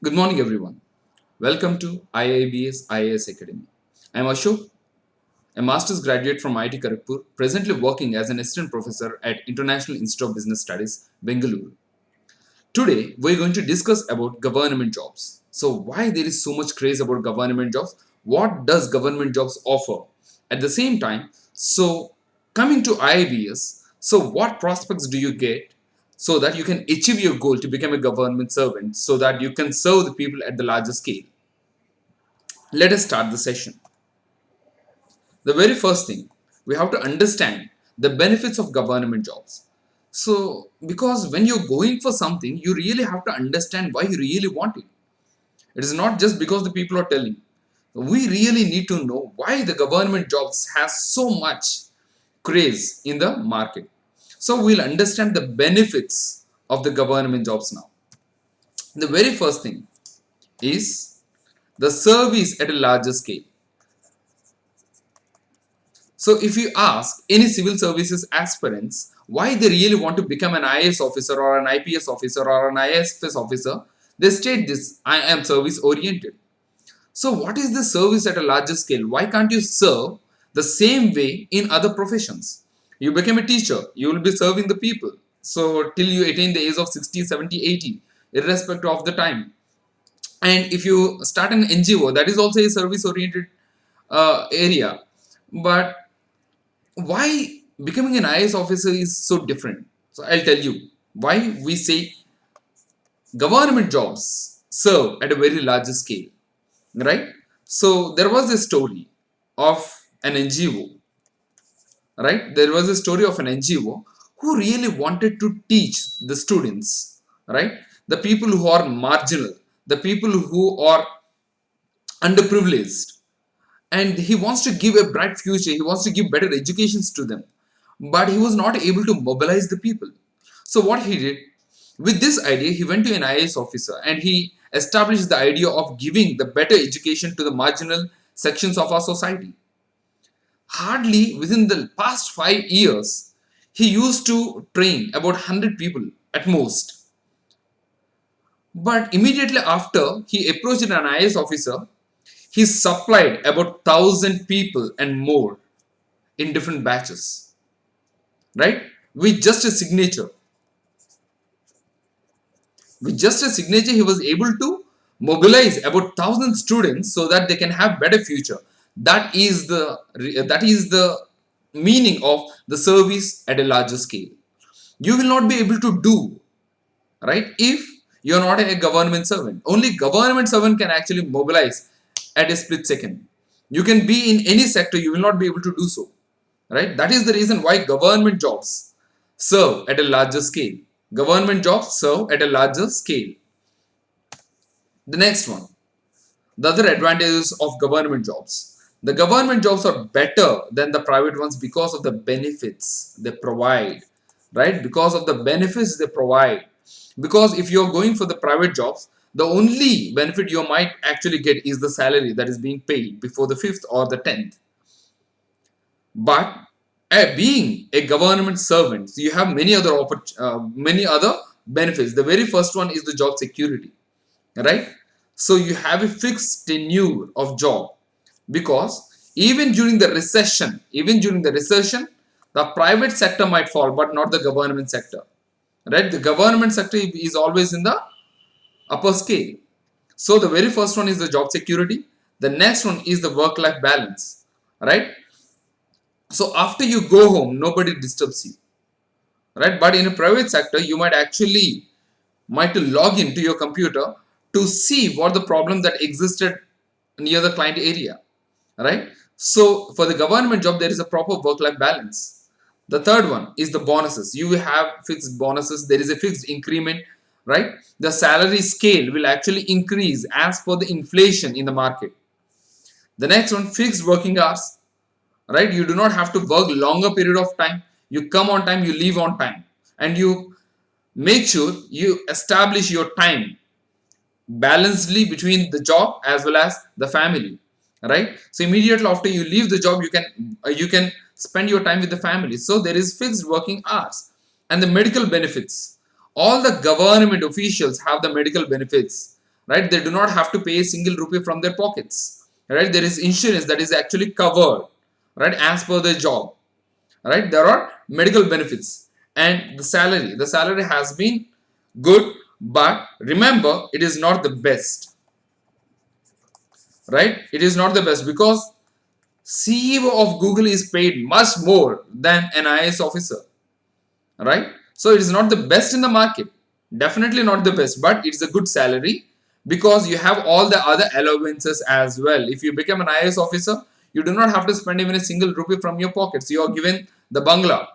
Good morning, everyone. Welcome to IIBS IAS Academy. I am Ashok, a master's graduate from IIT Kharagpur, presently working as an assistant professor at International Institute of Business Studies, Bengaluru. Today, we're going to discuss about government jobs. So, why there is so much craze about government jobs? What does government jobs offer? At the same time, coming to IIBS, what prospects do you get so that you can achieve your goal to become a government servant so that you can serve the people at the larger scale? Let us start the session. The very first thing, we have to understand the benefits of government jobs. So, because when you're going for something, you really have to understand why you really want it. It is not just because the people are telling. We really need to know why the government jobs has so much craze in the market. So, we'll understand the benefits of the government jobs now. The very first thing is the service at a larger scale. So if you ask any civil services aspirants why they really want to become an IAS officer or an IPS officer or an ISPS officer, they state this: I am service oriented. So what is the service at a larger scale? Why can't you serve the same way in other professions? You become a teacher, you will be serving the people. So till you attain the age of 60, 70, 80, irrespective of the time. And if you start an NGO, that is also a service oriented area. But why becoming an IAS officer is so different? So I'll tell you why we say government jobs serve at a very large scale, right? So there was a story of an NGO, right? There was a story of an NGO who really wanted to teach the students, right? The people who are marginal, the people who are underprivileged, and he wants to give a bright future, he wants to give better educations to them, but he was not able to mobilize the people. So what he did with this idea, he went to an IAS officer and he established the idea of giving the better education to the marginal sections of our society. Hardly within the past 5 years, he used to train about 100 people at most. But immediately after he approached an IAS officer, he supplied about 1,000 people and more in different batches, right? With just a signature. With just a signature, he was able to mobilize about 1,000 students so that they can have better future. That is the meaning of the service at a larger scale. You will not be able to do, right, if you are not a government servant. Only government servant can actually mobilize at a split second. You can be in any sector, you will not be able to do so, right? That is the reason why government jobs serve at a larger scale. Government jobs serve at a larger scale. The next one, the other advantages of government jobs. The government jobs are better than the private ones because of the benefits they provide, right? Because of the benefits they provide. Because if you're going for the private jobs, the only benefit you might actually get is the salary that is being paid before the 5th or the 10th. But being a government servant, you have many other benefits. The very first one is the job security, right? So you have a fixed tenure of job, because even during the recession, the private sector might fall, but not the government sector, right? The government sector is always in the upper scale. So the very first one is the job security. The next one is the work-life balance, right? So after you go home, nobody disturbs you, right? But in a private sector, you might log into your computer to see what the problem that existed near the client area, right? So for the government job, there is a proper work-life balance. The third one is the bonuses. You will have fixed bonuses. There is a fixed increment, right? The salary scale will actually increase as per the inflation in the market. The next one, fixed working hours, right? You do not have to work longer period of time. You come on time, you leave on time, and you make sure you establish your time balancedly between the job as well as the family, right? So immediately after you leave the job, you can spend your time with the family. So there is fixed working hours. And the medical benefits, all the government officials have the medical benefits, right? They do not have to pay a single rupee from their pockets, right? There is insurance that is actually covered, right, as per their job, right? There are medical benefits, and the salary has been good, but remember, it is not the best, right? It is not the best because CEO of Google is paid much more than an IAS officer, right? So it is not the best in the market, definitely not the best, but it's a good salary because you have all the other allowances as well. If you become an IAS officer, you do not have to spend even a single rupee from your pockets. You are given the bungalow,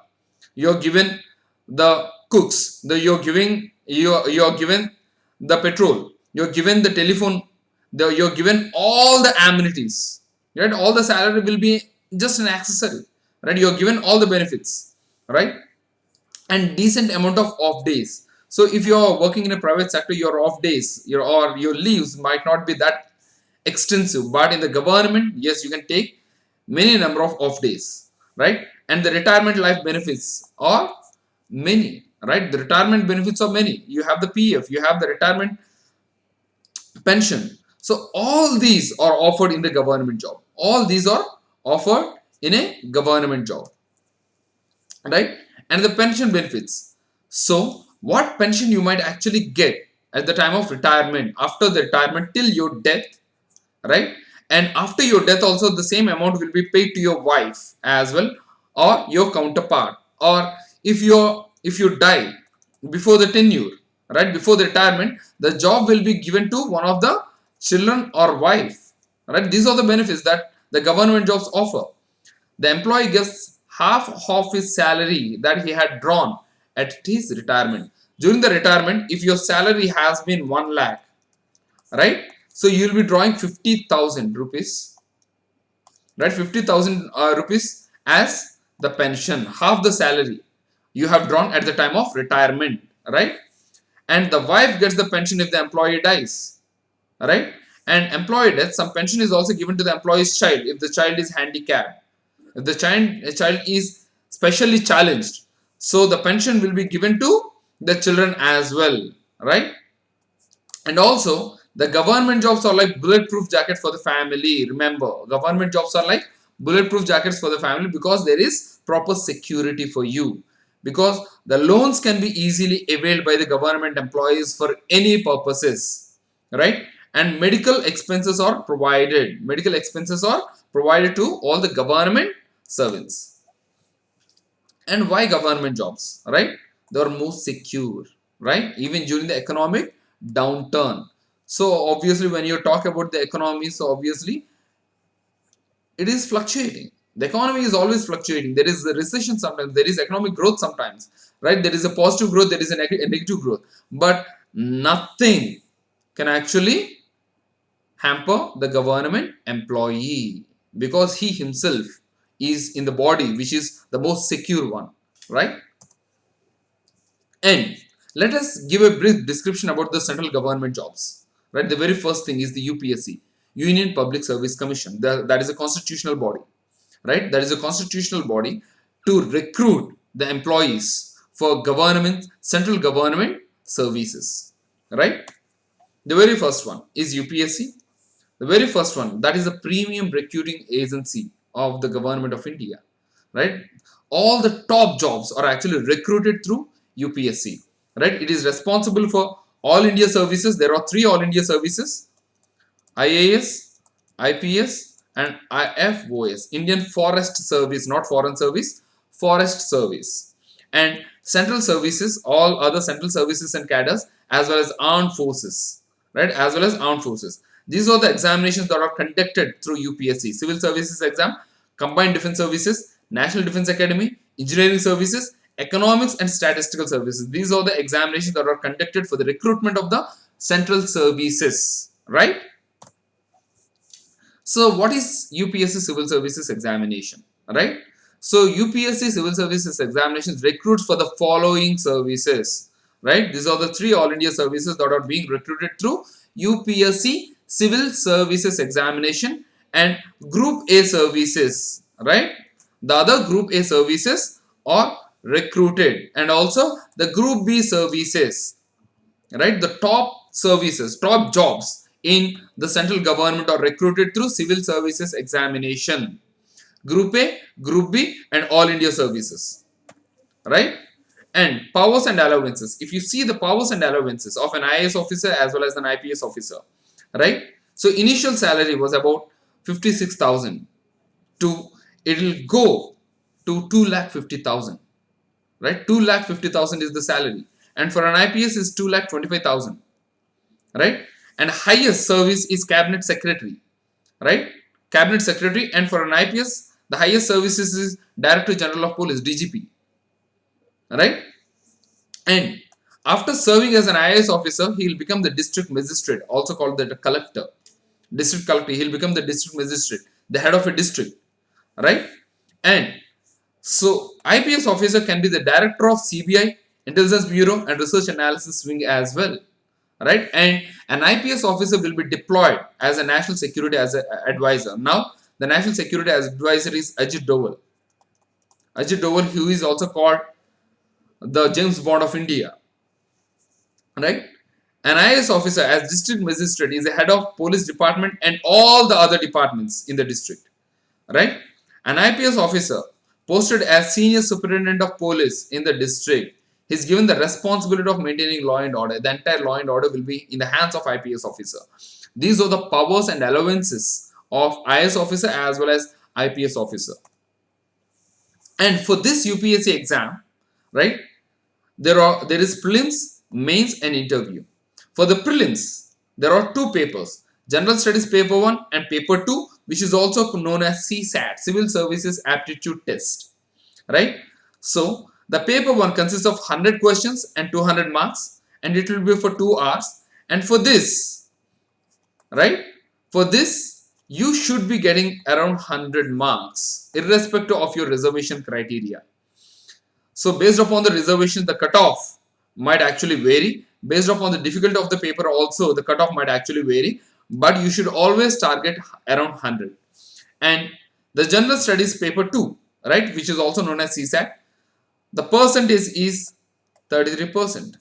you are given the cooks, you're given the petrol, you're given the telephone, you're given all the amenities, right? All the salary will be just an accessory, right? You're given all the benefits, right? And decent amount of off days. So if you're working in a private sector, your off days, your leaves might not be that extensive, but in the government, yes, you can take many number of off days, right? And the retirement life benefits are many, right? The retirement benefits are many. You have the PF, you have the retirement pension. So all these are offered in the government job. All these are offered in a government job, right? And the pension benefits. So what pension you might actually get at the time of retirement, after the retirement till your death, right? And after your death also, the same amount will be paid to your wife as well, or your counterpart, or if you die before the tenure, right, before the retirement, the job will be given to one of the children or wife, right? These are the benefits that the government jobs offer. The employee gets half of his salary that he had drawn at his retirement. During the retirement, if your salary has been 1 lakh, right, so you will be drawing 50,000 rupees, right? 50,000 rupees as the pension, half the salary you have drawn at the time of retirement, right? And the wife gets the pension if the employee dies, right? And employee death, some pension is also given to the employee's child if the child is handicapped, if the child is specially challenged, so the pension will be given to the children as well, right? And also the government jobs are like bulletproof jacket for the family. Remember, government jobs are like bulletproof jackets for the family because there is proper security for you, because the loans can be easily availed by the government employees for any purposes, right? And medical expenses are provided to all the government servants. And why government jobs, right? They are more secure, right, even during the economic downturn. So obviously when you talk about the economy, so obviously it is fluctuating. The economy is always fluctuating. There is a recession sometimes, there is economic growth sometimes, right? There is a positive growth, there is a negative growth, but nothing can actually hamper the government employee because he himself is in the body which is the most secure one, right? And let us give a brief description about the central government jobs, right? The very first thing is the UPSC, Union Public Service Commission. That is a constitutional body, right? That is a constitutional body to recruit the employees for central government services, right? The very first one is UPSC. The very first one, that is a premium recruiting agency of the government of India, right? All the top jobs are actually recruited through UPSC, right? It is responsible for all India services. There are 3 all India services: IAS, IPS, and IFOS, Indian Forest Service, not Foreign Service, Forest Service. And central services, all other central services and cadres, as well as armed forces, right? As well as armed forces. These are the examinations that are conducted through UPSC: Civil Services Exam, Combined Defense Services, National Defense Academy, Engineering Services, Economics and Statistical Services. These are the examinations that are conducted for the recruitment of the central services, right? So what is UPSC Civil Services Examination, right? So UPSC Civil Services Examinations recruits for the following services, right? These are the 3 all India services that are being recruited through UPSC Civil Services Examination. And Group A services, right? The other Group A services are recruited, and also the Group B services, right? The top services, top jobs in the central government are recruited through civil services examination. Group A, Group B, and All India services. Right? And powers and allowances. If you see the powers and allowances of an IAS officer as well as an IPS officer, right? So initial salary was about 56,000 to it will go to 2,50,000, right? 2,50,000 is the salary, and for an IPS is 2,25,000, right? And highest service is cabinet secretary, right? Cabinet secretary, and for an IPS the highest services is Director General of Police, DGP, right? And after serving as an IAS officer, he will become the district magistrate, also called the collector, district collector. He will become the district magistrate, the head of a district, right? And so IPS officer can be the director of CBI, Intelligence Bureau, and Research Analysis Wing as well, right? And an IPS officer will be deployed as a national security advisor. Now, the national security advisor is Ajit Doval. Ajit Doval, who is also called the James Bond of India, right? An IAS officer as district magistrate is the head of police department and all the other departments in the district, right? An IPS officer posted as senior superintendent of police in the district, he is given the responsibility of maintaining law and order. The entire law and order will be in the hands of IPS officer. These are the powers and allowances of IAS officer as well as IPS officer. And for this UPSC exam, right, there is prelims, mains, and interview. For the prelims, there are two papers: General Studies Paper 1 and Paper 2, which is also known as CSAT, Civil Services Aptitude Test, right? So the paper 1 consists of 100 questions and 200 marks, and it will be for 2 hours. And for this, right, for this you should be getting around 100 marks irrespective of your reservation criteria. So based upon the reservation, the cutoff might actually vary. Based upon the difficulty of the paper also, the cutoff might actually vary, but you should always target around 100. And the General Studies Paper 2, right, which is also known as CSAT, the percentage is 33%.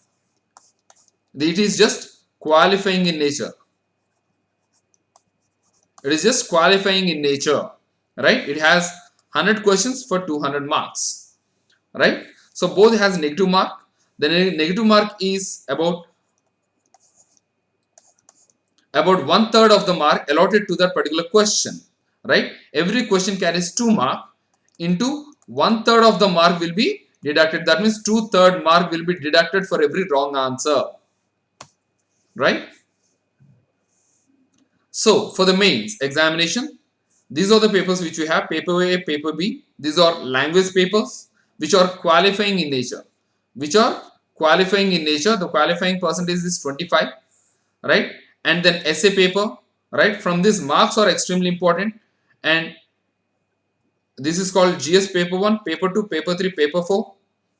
It is just qualifying in nature. It is just qualifying in nature, right? It has 100 questions for 200 marks, right? So both has negative mark. The negative mark is about 1/3 of the mark allotted to that particular question, right? Every question carries 2 marks. Into 1/3 of the mark will be deducted. That means 2/3 mark will be deducted for every wrong answer, right? So for the mains examination, these are the papers which we have: paper A, paper B. These are language papers which are qualifying in nature. The qualifying percentage is 25, right? And then essay paper, right? From this, marks are extremely important, and this is called GS paper 1, paper 2, paper 3, paper 4,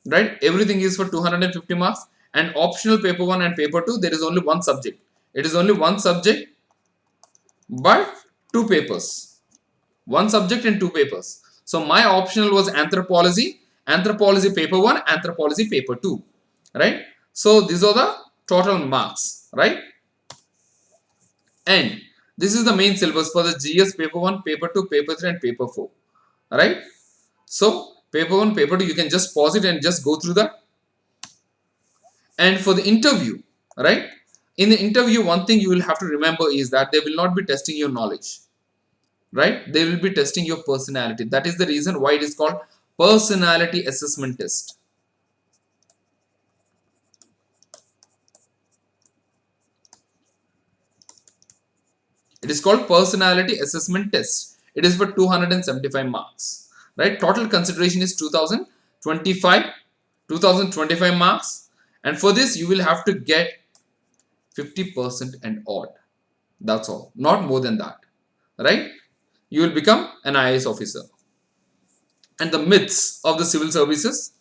right? Everything is for 250 marks. And optional paper 1 and paper 2, there is only one subject. It is only one subject, but 2 papers. One subject and 2 papers. So my optional was anthropology paper 1, anthropology paper 2, right? So these are the total marks, right? And this is the main syllabus for the GS paper 1, paper 2, paper 3, and paper 4, right? So paper 1, paper 2, you can just pause it and just go through that. And for the interview, right, in the interview, one thing you will have to remember is that they will not be testing your knowledge, right? They will be testing your personality. That is the reason why it is called personality assessment test. It is called personality assessment test. It is for 275 marks, right? Total consideration is 2025 marks, and for this you will have to get 50% and odd. That's all, not more than that, right? You will become an IAS officer. And the myths of the civil services,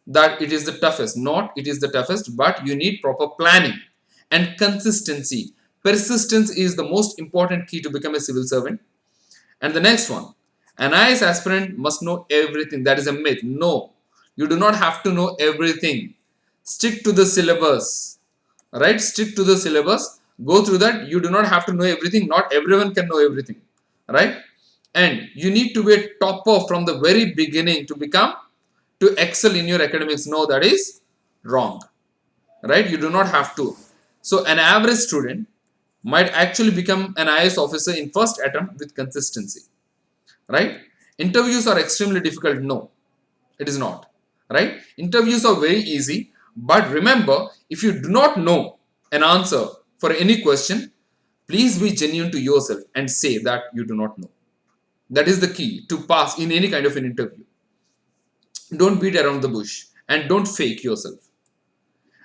that it is the toughest. Not it is the toughest, but you need proper planning and consistency. Persistence is the most important key to become a civil servant. And the next one, an IAS aspirant must know everything. That is a myth. No, you do not have to know everything. Stick to the syllabus, right? Stick to the syllabus, go through that. You do not have to know everything, not everyone can know everything, right? And you need to be a topper from the very beginning to excel in your academics. No, that is wrong, right? You do not have to. So an average student might actually become an IAS officer in first attempt with consistency, right? Interviews are extremely difficult. No, it is not, right? Interviews are very easy, but remember, if you do not know an answer for any question, please be genuine to yourself and say that you do not know. That is the key to pass in any kind of an interview. Don't beat around the bush and don't fake yourself.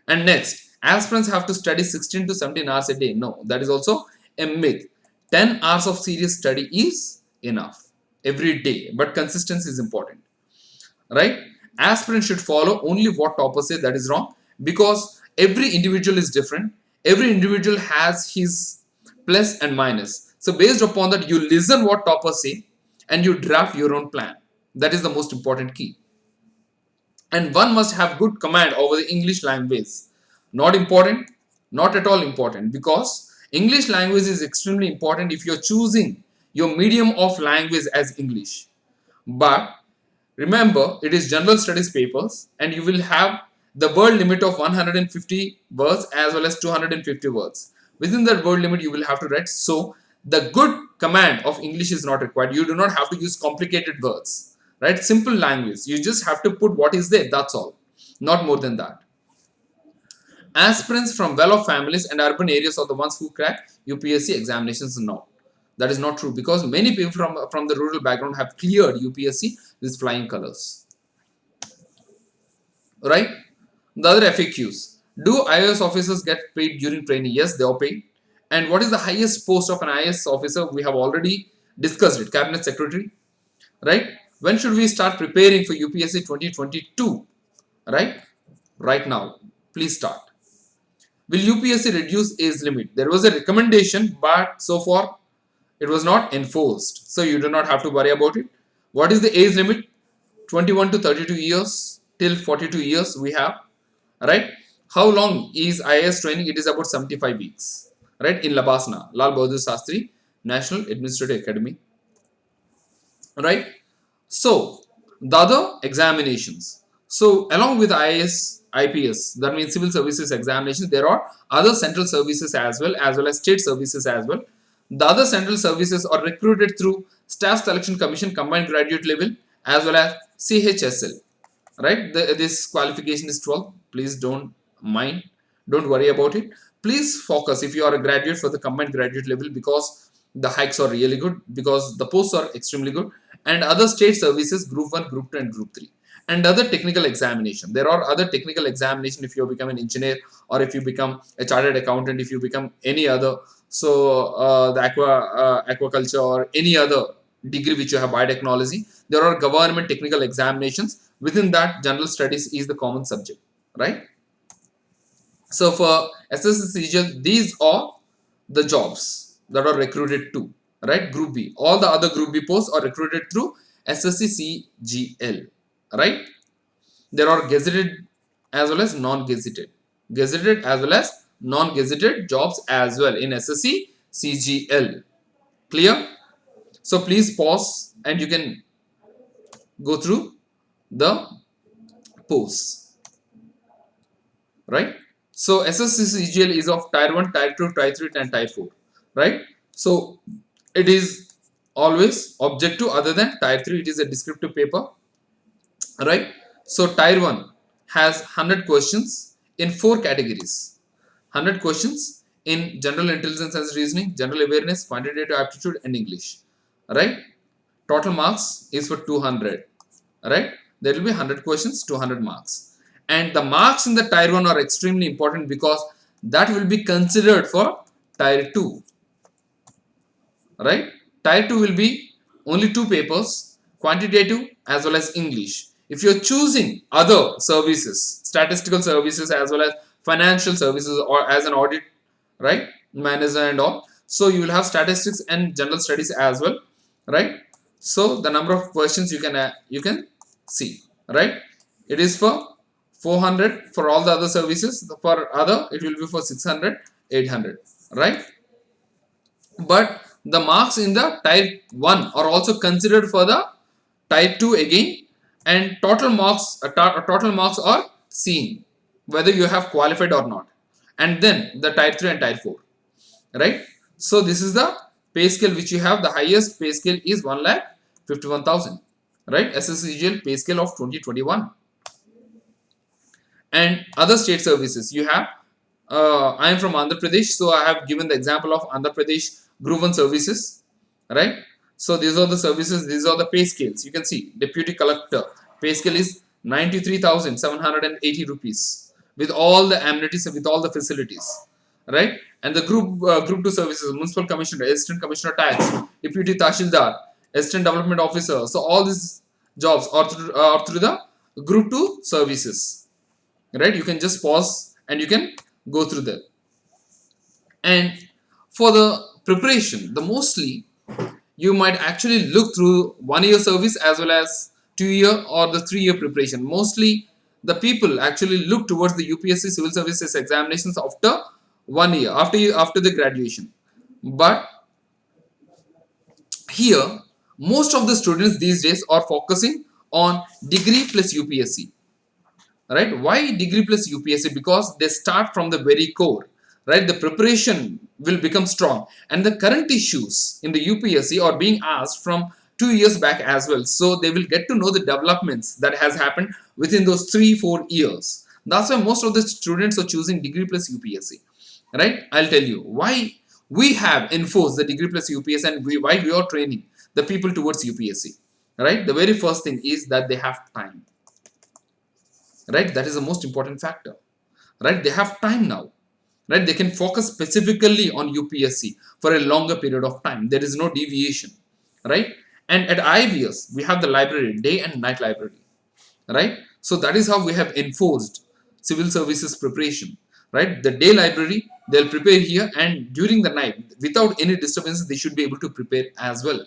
And next, aspirants have to study 16 to 17 hours a day. No, that is also a myth. 10 hours of serious study is enough every day, but consistency is important, right? Aspirants should follow only what toppers say. That is wrong, because every individual is different. Every individual has his plus and minus. So based upon that, you listen what toppers say and you draft your own plan. That is the most important key. And one must have good command over the English language. Not important, not at all important, because English language is extremely important if you're choosing your medium of language as English. But remember, it is general studies papers and you will have the word limit of 150 words as well as 250 words. Within that word limit, you will have to write. So the good command of English is not required. You do not have to use complicated words, right? Simple language. You just have to put what is there. That's all. Not more than that. Aspirants from well-off families and urban areas are the ones who crack UPSC examinations. No, that is not true, because many people from the rural background have cleared UPSC with flying colors, right? The other FAQs. Do IAS officers get paid during training? Yes, they are paid. And what is the highest post of an IAS officer? We have already discussed it. Cabinet Secretary, right? When should we start preparing for UPSC 2022? Right? Right now. Please start. Will UPSC reduce age limit? There was a recommendation, but so far it was not enforced. So you do not have to worry about it. What is the age limit? 21 to 32 years till 42 years we have, right? How long is IAS training? It is about 75 weeks, right? In Labasna, Lal Bahadur Shastri National Administrative Academy, right? So the other examinations. So along with IAS, IPS, that means civil services examinations, there are other central services as well as state services as well. The other central services are recruited through Staff Selection Commission combined graduate level as well as CHSL, right? This qualification is 12. Please don't mind, don't worry about it. Please focus if you are a graduate for the combined graduate level, because the hikes are really good, because the posts are extremely good. And other state services, group 1, group 2 and group 3, and other technical examination. There are other technical examination if you become an engineer, or if you become a chartered accountant, if you become any other, so the aquaculture or any other degree which you have biotechnology, there are government technical examinations. Within that, general studies is the common subject, right? So for SSC, these are the jobs that are recruited to, right? Group B. All the other Group B posts are recruited through SSC, right? There are gazetted as well as non-gazetted. Gazetted as well as non-gazetted jobs as well in SSC, CGL. Clear? So please pause and you can go through the posts, right? So SSCCGL is of Tier 1, Tier 2, Tier 3 and Tier 4, right? So it is always objective. Other than Tier 3, it is a descriptive paper, right? So Tier 1 has 100 questions in 4 categories. 100 questions in general intelligence and reasoning, general awareness, quantitative aptitude and English, right? Total marks is for 200, right? There will be 100 questions, 200 marks. And the marks in the Tier 1 are extremely important, because that will be considered for Tier 2, right? Tier 2 will be only 2 papers, quantitative as well as English. If you're choosing other services, statistical services as well as financial services, or as an audit, right, manager and all, so you will have statistics and general studies as well, right? So the number of questions you can see, right? It is for 400 for all the other services. For other, it will be for 600, 800, right? But the marks in the type 1 are also considered for the type 2 again, and total marks are seen whether you have qualified or not, and then the type 3 and type 4, right? So this is the pay scale which you have. The highest pay scale is 1,51,000, right? SSCGL pay scale of 2021. And other state services you have, I am from Andhra Pradesh, so I have given the example of Andhra Pradesh group 1 services, right? So these are the services, these are the pay scales. You can see deputy collector pay scale is 93,780 rupees with all the amenities and with all the facilities, right? And the group 2 services, municipal commissioner, assistant commissioner tax, deputy tahsildar, assistant development officer, so all these jobs are through the group 2 services, right? You can just pause and you can go through that. And for the preparation, the mostly you might actually look through 1 year service as well as 2 year or the 3 year preparation. Mostly the people actually look towards the UPSC civil services examinations after 1 year, after the graduation. But here most of the students these days are focusing on degree plus UPSC, right? Why degree plus UPSC? Because they start from the very core, right? The preparation will become strong, and the current issues in the UPSC are being asked from 2 years back as well, so they will get to know the developments that has happened within those 3-4 years. That's why most of the students are choosing degree plus UPSC, right? I'll tell you why we have enforced the degree plus UPSC, and why we are training the people towards UPSC, right? The very first thing is that they have time, right? That is the most important factor, right? They have time now, right? They can focus specifically on UPSC for a longer period of time. There is no deviation, right? And at IIBS we have the library, day and night library, right? So that is how we have enforced civil services preparation, right? The day library, they'll prepare here, and during the night without any disturbances they should be able to prepare as well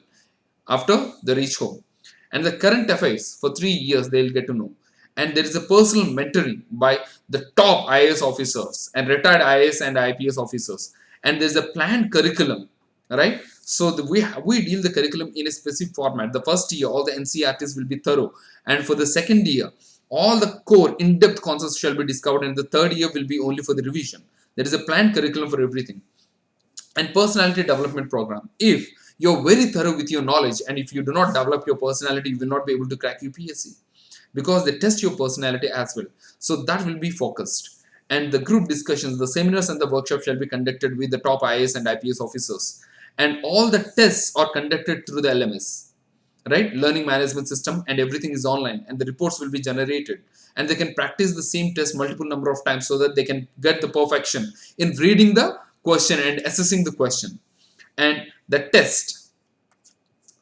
after they reach home. And the current affairs for 3 years they'll get to know. And there is a personal mentoring by the top IAS officers and retired IAS and IPS officers. And there's a planned curriculum, right? So we deal the curriculum in a specific format. The first year, all the NCRTs will be thorough. And for the second year, all the core in-depth concepts shall be discovered. And the third year will be only for the revision. There is a planned curriculum for everything. And personality development program. If you're very thorough with your knowledge, and if you do not develop your personality, you will not be able to crack UPSC, because they test your personality as well. So that will be focused. And the group discussions, the seminars and the workshops shall be conducted with the top IAS and IPS officers. And all the tests are conducted through the LMS, right? Learning management system, and everything is online, and the reports will be generated. And they can practice the same test multiple number of times so that they can get the perfection in reading the question and assessing the question. And the test,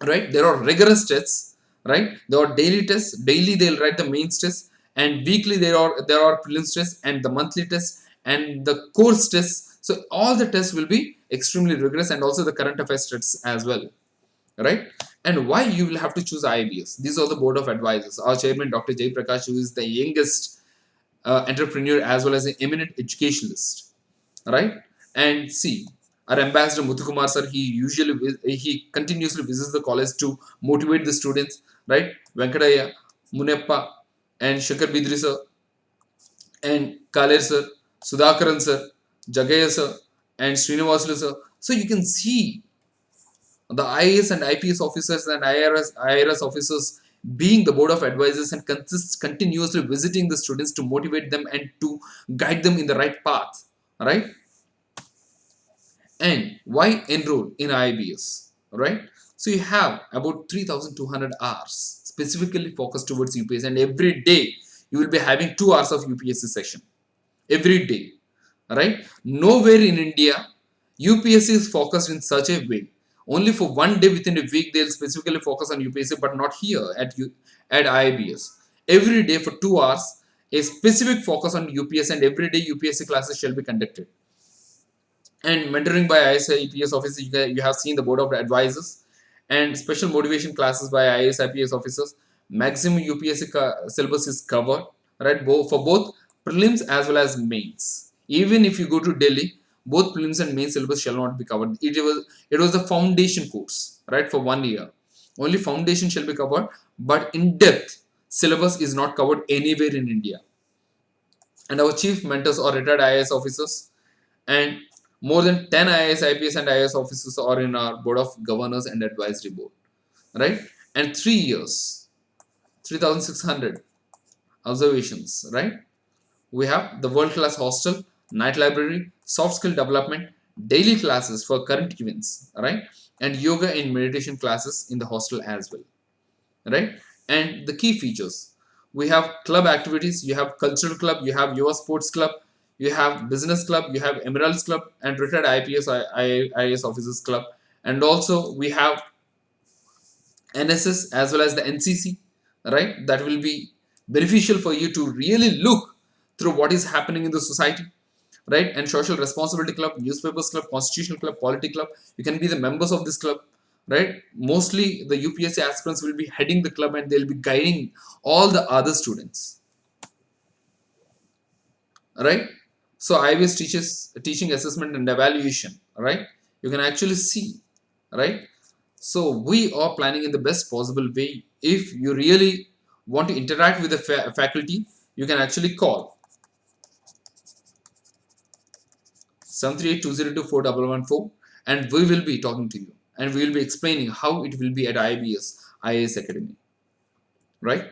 right? There are rigorous tests, right? There are daily tests. Daily they'll write the mains test, and weekly there are prelims tests, and the monthly tests, and the course tests. So all the tests will be extremely rigorous, and also the current affairs tests as well, right? And why you will have to choose IIBS? These are the board of advisors. Our chairman, Dr. Jay Prakash, who is the youngest entrepreneur as well as an eminent educationalist, right? And see, our ambassador Muthukumar sir, he continuously visits the college to motivate the students, right? Venkadaya, Muneppa, and Shankar Bidri sir, and Kaler sir, Sudhakaran sir, Jagaya sir, and Srinivasulu sir. So you can see the IAS and IPS officers and IRS officers being the board of advisors, and continuously visiting the students to motivate them and to guide them in the right path, right? And why enroll in IIBS, right? So you have about 3,200 hours specifically focused towards UPSC, and every day you will be having 2 hours of UPSC session every day, right? Nowhere in India UPSC is focused in such a way. Only for one day within a week they'll specifically focus on UPSC, but not here at IIBS. Every day for 2 hours a specific focus on UPSC, and every day UPSC classes shall be conducted. And mentoring by IAS IPS officers, you have seen the board of advisors, and special motivation classes by IAS IPS officers. Maximum UPSC syllabus is covered, right? For both prelims as well as mains. Even if you go to Delhi, both prelims and main syllabus shall not be covered. It was the foundation course, right, for 1 year. Only foundation shall be covered, but in depth syllabus is not covered anywhere in India. And our chief mentors are retired IAS officers, and more than 10 IAS, IPS, and IAS officers are in our board of governors and advisory board, right? And 3 years, 3,600 observations, right? We have the world class hostel, night library, soft skill development, daily classes for current events, right? And yoga and meditation classes in the hostel as well, right? And the key features, we have club activities, you have cultural club, you have your sports club, you have business club, you have emeralds club, and retired IPS IAS officers club. And also we have NSS as well as the NCC, right? That will be beneficial for you to really look through what is happening in the society, right? And social responsibility club, newspapers club, constitutional club, polity club. You can be the members of this club, right? Mostly the UPSC aspirants will be heading the club and they'll be guiding all the other students, right? So IBS teaches teaching, assessment, and evaluation, right? You can actually see, right? So we are planning in the best possible way. If you really want to interact with the faculty, you can actually call 738-202-4114, and we will be talking to you and we will be explaining how it will be at IIBS IAS Academy, right?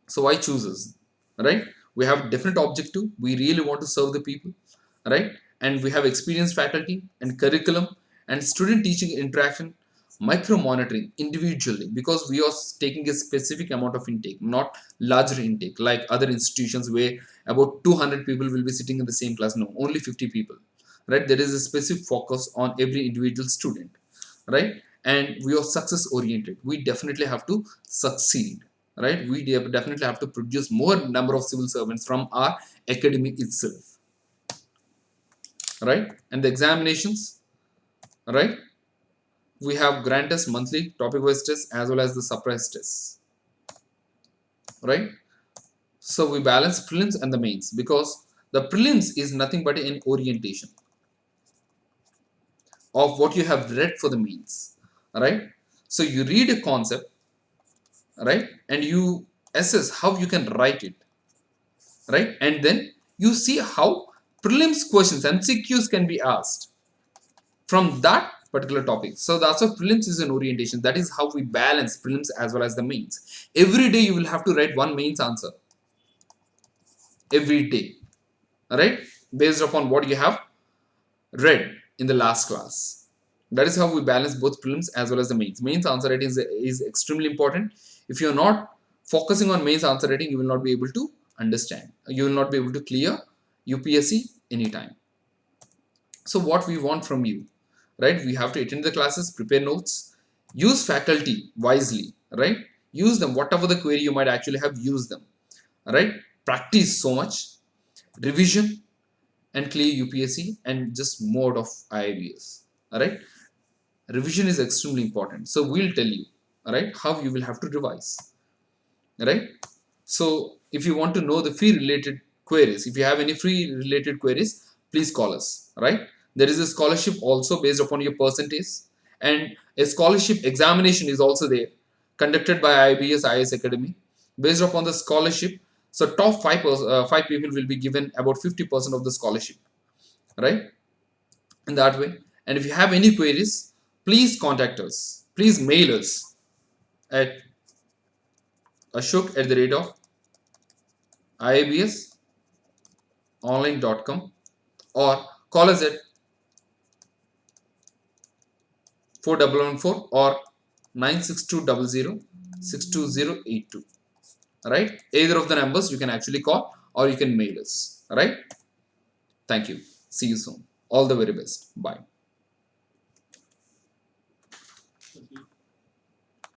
So why choose us, right? We have different objective. We really want to serve the people, right? And we have experienced faculty and curriculum and student teaching interaction, micro monitoring individually, because we are taking a specific amount of intake, not larger intake like other institutions where about 200 people will be sitting in the same class. No, only 50 people, right? There is a specific focus on every individual student, right? And we are success oriented. We definitely have to succeed, right? We definitely have to produce more number of civil servants from our academy itself, right? And the examinations, right? We have grand test, monthly topic wise tests, as well as the surprise tests, right? So we balance prelims and the mains, because the prelims is nothing but an orientation of what you have read for the mains, right? So you read a concept, right, and you assess how you can write it, right? And then you see how prelims questions and MCQs can be asked from that particular topic. So that's why prelims is an orientation. That is how we balance prelims as well as the mains. Every day you will have to write one mains answer every day, right, based upon what you have read in the last class. That is how we balance both prelims as well as the mains. Mains answer rating is extremely important. If you're not focusing on mains answer rating, you will not be able to understand. You will not be able to clear UPSC anytime. So what we want from you, right? We have to attend the classes, prepare notes, use faculty wisely, right? Use them, whatever the query you might actually have, use them, right? Practice so much, revision, and clear UPSC and just mode of IIBS, all right? Revision is extremely important. So we'll tell you, all right, how you will have to revise, right? So if you want to know the fee related queries, if you have any fee related queries, please call us, right? There is a scholarship also based upon your percentage, and a scholarship examination is also there, conducted by IIBS IAS Academy. Based upon the scholarship, so top 5 people will be given about 50% of the scholarship, right? In that way. And if you have any queries, please contact us. Please mail us at ashok at the rate of iibsonline.com, or call us at 4114 or 96200 right? Either of the numbers you can actually call, or you can mail us, right? Thank you. See you soon. All the very best. Bye.